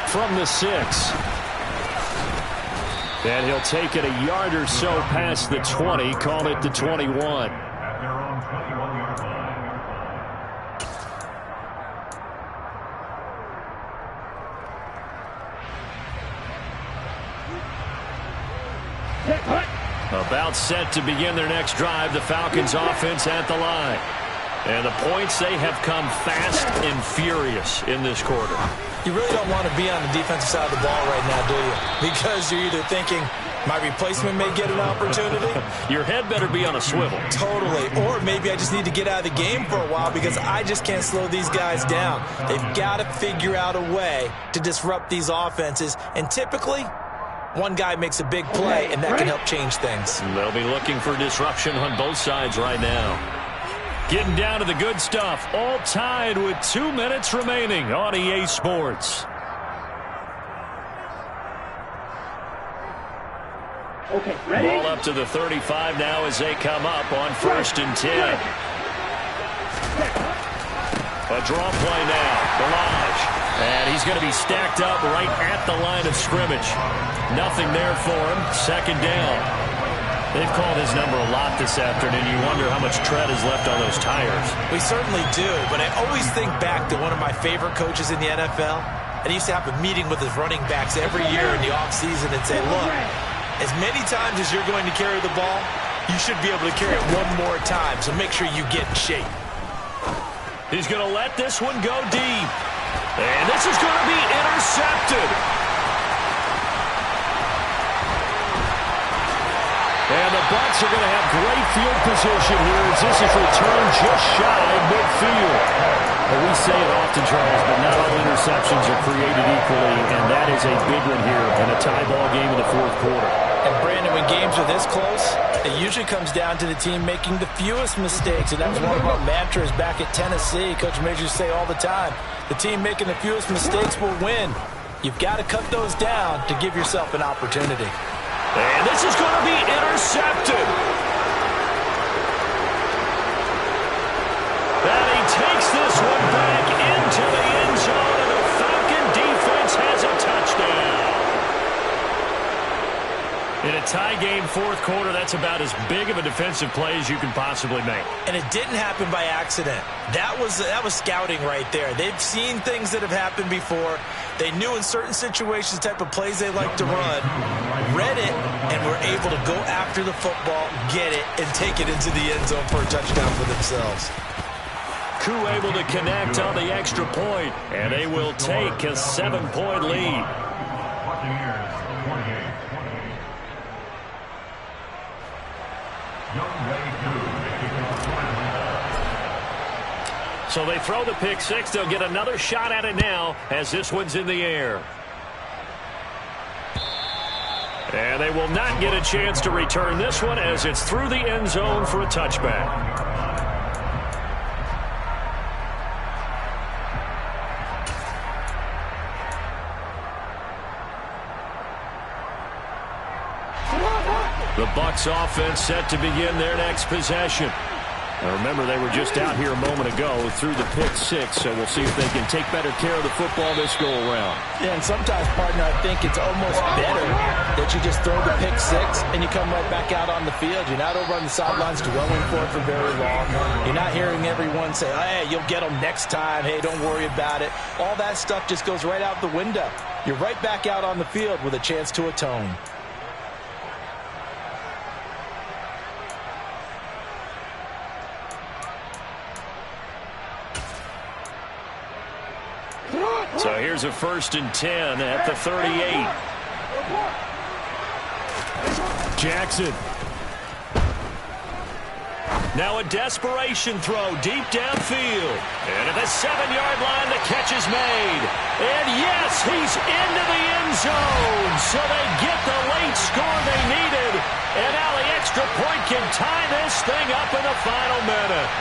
From the 6. And he'll take it a yard or so past the 20, call it the 21. At their own 21-yard line. About set to begin their next drive, the Falcons offense at the line. And the points, they have come fast and furious in this quarter. You really don't want to be on the defensive side of the ball right now, do you? Because you're either thinking, my replacement may get an opportunity. Your head better be on a swivel. Totally. Or maybe I just need to get out of the game for a while because I just can't slow these guys down. They've got to figure out a way to disrupt these offenses. And typically, One guy makes a big play, and that can help change things. They'll be looking for disruption on both sides right now. Getting down to the good stuff. All tied with 2 minutes remaining on EA Sports. Okay, ready? Ball up to the 35 now as they come up on 1st and 10. A draw play now. Balaj. And he's going to be stacked up right at the line of scrimmage. Nothing there for him. 2nd down. They've called his number a lot this afternoon. You wonder how much tread is left on those tires. We certainly do, but I always think back to one of my favorite coaches in the NFL. And he used to have a meeting with his running backs every year in the offseason and say, look, as many times as you're going to carry the ball, you should be able to carry it one more time, so make sure you get in shape. He's going to let this one go deep. And this is going to be intercepted. And the Bucs are going to have great field position here as this is returned just shy of midfield. Well, we say it often, Charles, but not all interceptions are created equally, and that is a big one here in a tie ball game in the 4th quarter. And Brandon, when games are this close, it usually comes down to the team making the fewest mistakes, and that was one of our mantras back at Tennessee. Coach Major used to say all the time, the team making the fewest mistakes will win. You've got to cut those down to give yourself an opportunity. And this is going to be intercepted. And he takes this one back into the end zone, and the Falcon defense has a touchdown. In a tie game, 4th quarter, that's about as big of a defensive play as you can possibly make. And it didn't happen by accident. That was scouting right there. They've seen things that have happened before. They knew in certain situations the type of plays they like to run, read it, and were able to go after the football, get it, and take it into the end zone for a touchdown for themselves. Koo able to connect on the extra point, and they will take a 7-point lead. So they throw the pick 6. They'll get another shot at it now as this one's in the air. And they will not get a chance to return this one as it's through the end zone for a touchback. The Bucs offense set to begin their next possession. Now remember, they were just out here a moment ago through the pick 6, so we'll see if they can take better care of the football this go-around. Yeah, and sometimes, partner, I think it's almost better that you just throw the pick 6 and you come right back out on the field. You're not over on the sidelines dwelling for it for very long. You're not hearing everyone say, hey, you'll get them next time. Hey, don't worry about it. All that stuff just goes right out the window. You're right back out on the field with a chance to atone. So here's a 1st and 10 at the 38. Jackson. Now a desperation throw deep downfield. And at the 7-yard line, the catch is made. And yes, he's into the end zone. So they get the late score they needed. And now the extra point can tie this thing up in the final minute.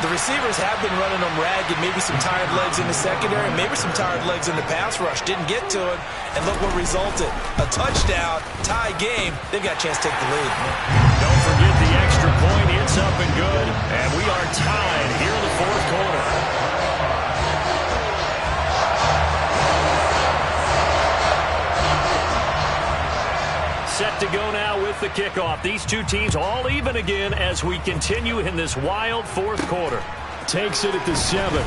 The receivers have been running them ragged, maybe some tired legs in the secondary, maybe some tired legs in the pass rush. Didn't get to him, and look what resulted. A touchdown, tie game. They've got a chance to take the lead. Don't forget the extra point. It's up and good, and we are tied here in the 4th quarter. Set to go now with the kickoff. These two teams all even again as we continue in this wild 4th quarter. Takes it at the 7.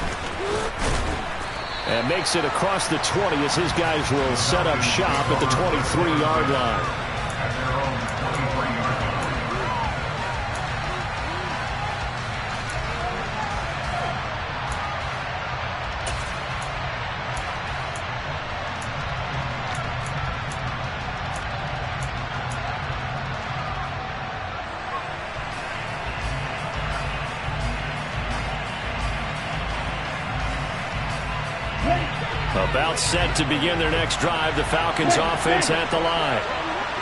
And makes it across the 20 as his guys will set up shop at the 23-yard line. About set to begin their next drive. The Falcons offense at the line.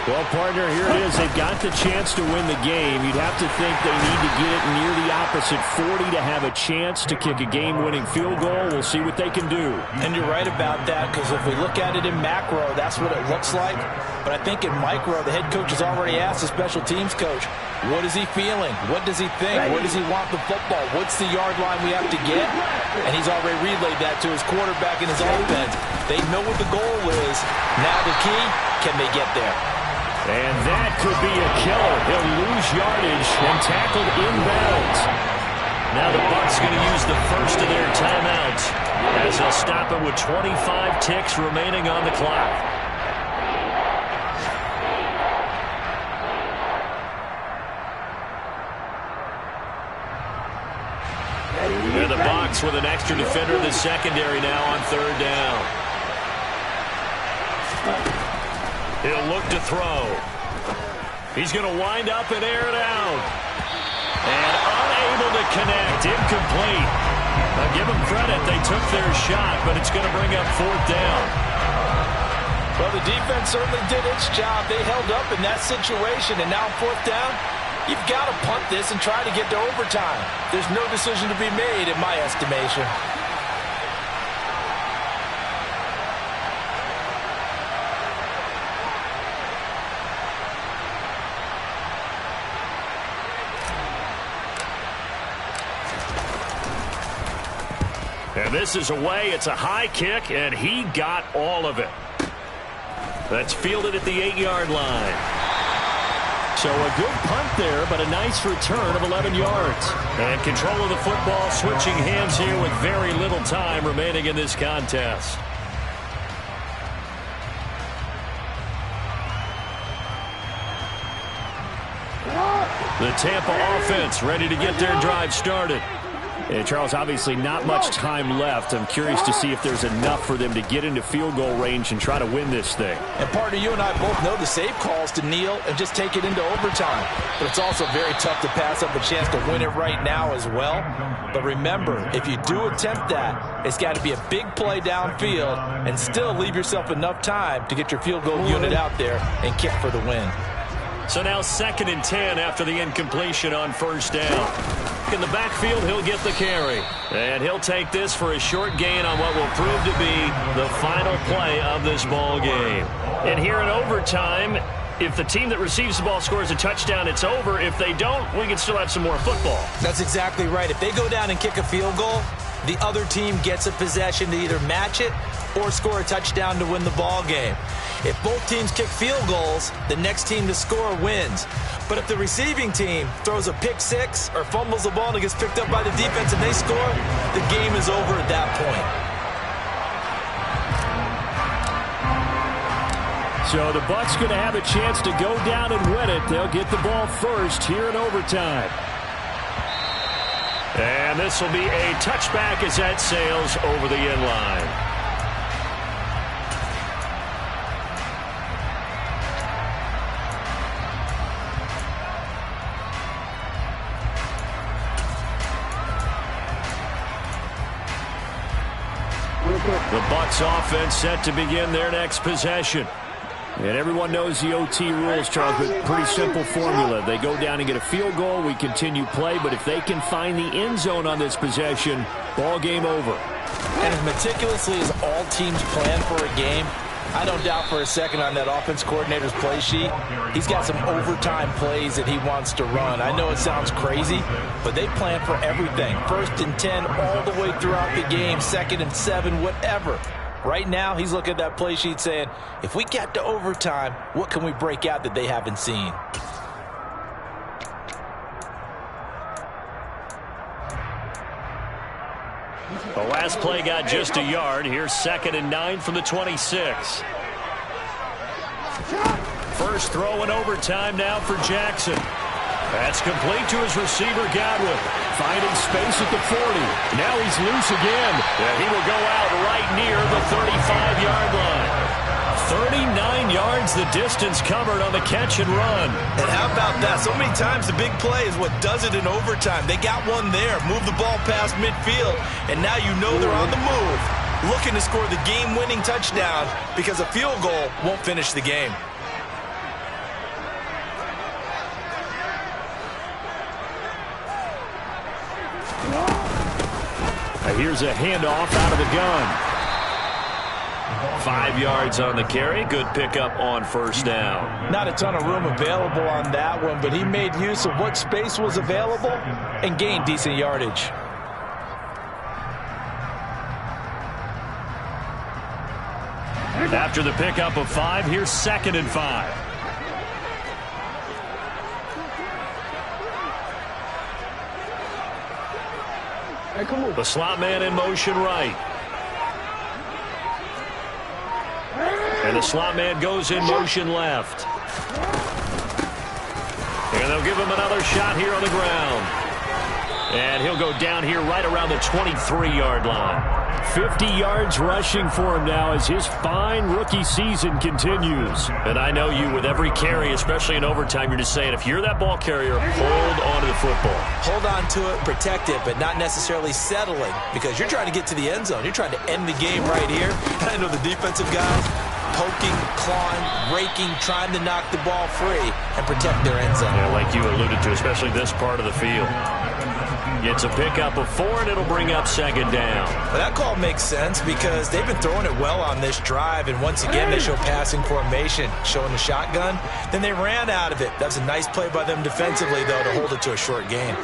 Well, partner, here it is. They've got the chance to win the game. You'd have to think they need to get it near the opposite 40 to have a chance to kick a game-winning field goal. We'll see what they can do. And you're right about that, because if we look at it in macro, that's what it looks like. But I think in micro, the head coach has already asked the special teams coach, what is he feeling? What does he think? Where does he want the football? What's the yard line we have to get? And he's already relayed that to his quarterback and his offense. They know what the goal is. Now the key, can they get there? And that could be a killer. He'll lose yardage and tackled inbounds. Now the Bucs going to use the first of their timeouts as they'll stop it with 25 ticks remaining on the clock. And the Bucs with an extra defender in the secondary now on third down. He'll look to throw. He's going to wind up and air it out. And unable to connect. Incomplete. I'll give them credit. They took their shot, but it's going to bring up fourth down. Well, the defense certainly did its job. They held up in that situation, and now fourth down, you've got to punt this and try to get to overtime. There's no decision to be made in my estimation. And this is away. It's a high kick, and he got all of it. That's fielded at the 8-yard line. So a good punt there, but a nice return of 11 yards. And control of the football, switching hands here with very little time remaining in this contest. The Tampa offense ready to get their drive started. And Charles, obviously not much time left. I'm curious to see if there's enough for them to get into field goal range and try to win this thing. And partner, you and I both know the save calls to kneel and just take it into overtime. But it's also very tough to pass up a chance to win it right now as well. But remember, if you do attempt that, it's got to be a big play downfield and still leave yourself enough time to get your field goal unit out there and kick for the win. So now 2nd and 10 after the incompletion on first down. In the backfield, he'll get the carry. And he'll take this for a short gain on what will prove to be the final play of this ball game. And here in overtime, if the team that receives the ball scores a touchdown, it's over. If they don't, we can still have some more football. That's exactly right. If they go down and kick a field goal, the other team gets a possession to either match it or score a touchdown to win the ball game. If both teams kick field goals, the next team to score wins. But if the receiving team throws a pick six or fumbles the ball and it gets picked up by the defense and they score, the game is over at that point. So the Bucs going to have a chance to go down and win it. They'll get the ball first here in overtime. And this will be a touchback as that sails over the end line. The Bucs offense set to begin their next possession. And everyone knows the OT rules, Charles, but pretty simple formula. They go down and get a field goal, we continue play, but if they can find the end zone on this possession, ball game over. And as meticulously as all teams plan for a game, I don't doubt for a second on that offense coordinator's play sheet, he's got some overtime plays that he wants to run. I know it sounds crazy, but they plan for everything. 1st and 10 all the way throughout the game, 2nd and 7, whatever. Right now, he's looking at that play sheet saying, if we get to overtime, what can we break out that they haven't seen? The last play got just a yard. Here's 2nd and 9 from the 26. First throw in overtime now for Jackson. That's complete to his receiver, Godwin. Finding space at the 40. Now he's loose again. And he will go out right near the 35-yard line. 39 yards the distance covered on the catch and run. And how about that? So many times the big play is what does it in overtime. They got one there. Move the ball past midfield. And now you know they're on the move. looking to score the game-winning touchdown because a field goal won't finish the game. Here's a handoff out of the gun. 5 yards on the carry. Good pickup on first down. Not a ton of room available on that one, but he made use of what space was available and gained decent yardage. After the pickup of 5, here's 2nd and 5. The slot man in motion right. And the slot man goes in motion left. And they'll give him another shot here on the ground. And he'll go down here right around the 23-yard line. 50 yards rushing for him now as his fine rookie season continues. And I know you, with every carry, especially in overtime, you're just saying, if you're that ball carrier, hold on to the football. Hold on to it, protect it, but not necessarily settling, because you're trying to get to the end zone. You're trying to end the game right here. I know the defensive guys poking, clawing, raking, trying to knock the ball free and protect their end zone. Yeah, like you alluded to, especially this part of the field. Gets a pickup of 4, and it'll bring up 2nd down. Well, that call makes sense because they've been throwing it well on this drive, and once again they show passing formation, showing the shotgun. Then they ran out of it. That's a nice play by them defensively, though, to hold it to a short gain.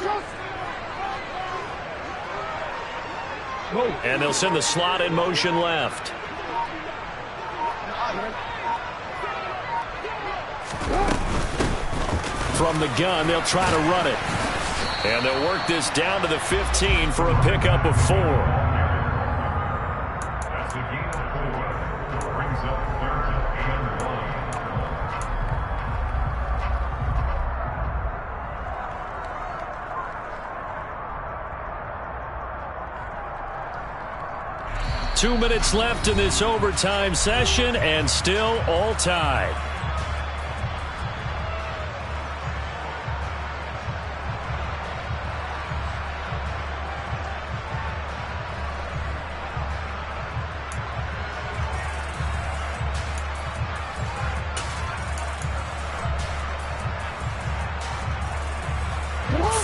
And they'll send the slot in motion left. From the gun, they'll try to run it. And they'll work this down to the 15 for a pickup of 4. That's a gain of 4. Brings up 3rd and 1. 2 minutes left in this overtime session, and still all tied.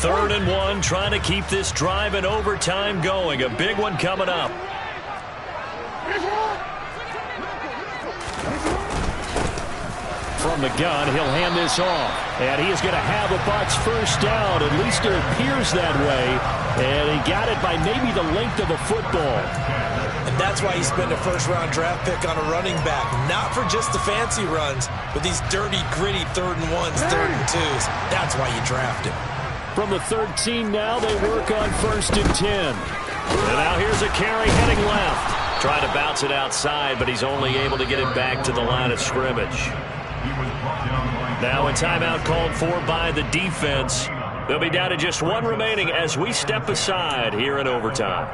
Third and 1, trying to keep this drive in overtime going. A big one coming up. From the gun, he'll hand this off. And he is going to have a Bucs first down. At least it appears that way. And he got it by maybe the length of a football. And that's why you spend a first-round draft pick on a running back. Not for just the fancy runs, but these dirty, gritty 3rd and 1s, 3rd and 2s. That's why you draft him. From the 13 now, they work on 1st and 10. And now here's a carry heading left. Trying to bounce it outside, but he's only able to get it back to the line of scrimmage. Now a timeout called for by the defense. They'll be down to just 1 remaining as we step aside here in overtime.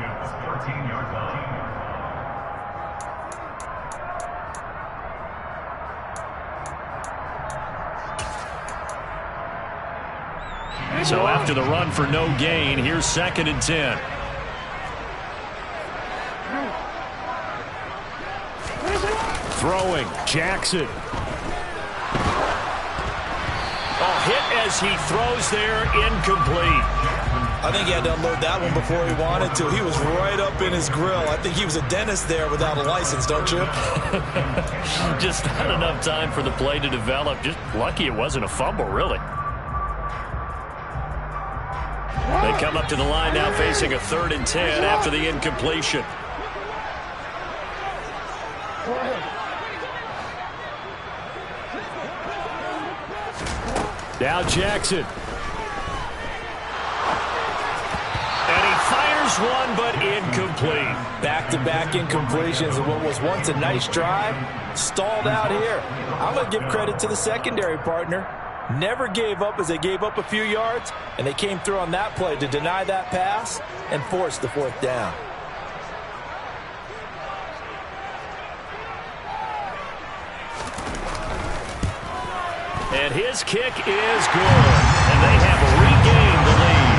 So after the run for no gain, here's 2nd and 10. Throwing, Jackson. Hit as he throws there, incomplete. I think he had to unload that one before he wanted to. He was right up in his grill. I think he was a dentist there without a license, don't you? Just not enough time for the play to develop. Just lucky it wasn't a fumble, really. They come up to the line now facing a 3rd and 10 after the incompletion. Now Jackson. And he fires one, but incomplete. Back-to-back incompletions of what was once a nice drive. Stalled out here. I'm going to give credit to the secondary partner. Never gave up as they gave up a few yards, and they came through on that play to deny that pass and force the 4th down. And his kick is good. And they have regained the lead.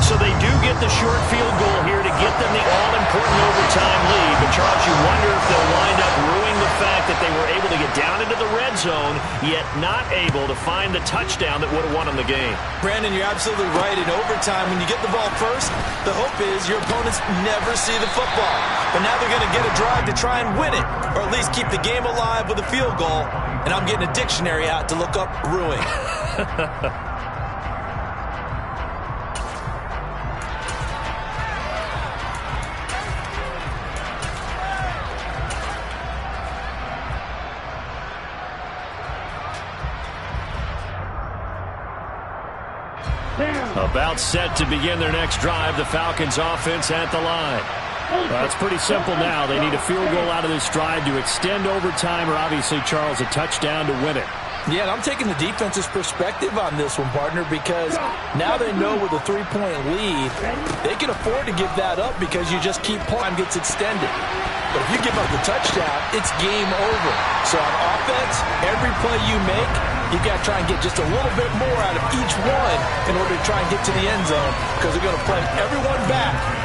So they do get the short field goal here to get them the all-important overtime lead. But Charles, into the red zone, yet not able to find the touchdown that would have won them the game. Brandon, you're absolutely right. In overtime, when you get the ball first, the hope is your opponents never see the football. But now they're going to get a drive to try and win it, or at least keep the game alive with a field goal. And I'm getting a dictionary out to look up ruin. About set to begin their next drive, the Falcons offense at the line. Well, it's pretty simple now. They need a field goal out of this drive to extend overtime, or obviously, Charles, a touchdown to win it. Yeah, and I'm taking the defense's perspective on this one, partner, because now they know with a 3-point lead, they can afford to give that up because you just keep time gets extended. But if you give up the touchdown, it's game over. So on offense, every play you make, you've got to try and get just a little bit more out of each one in order to try and get to the end zone, because they're going to play everyone back.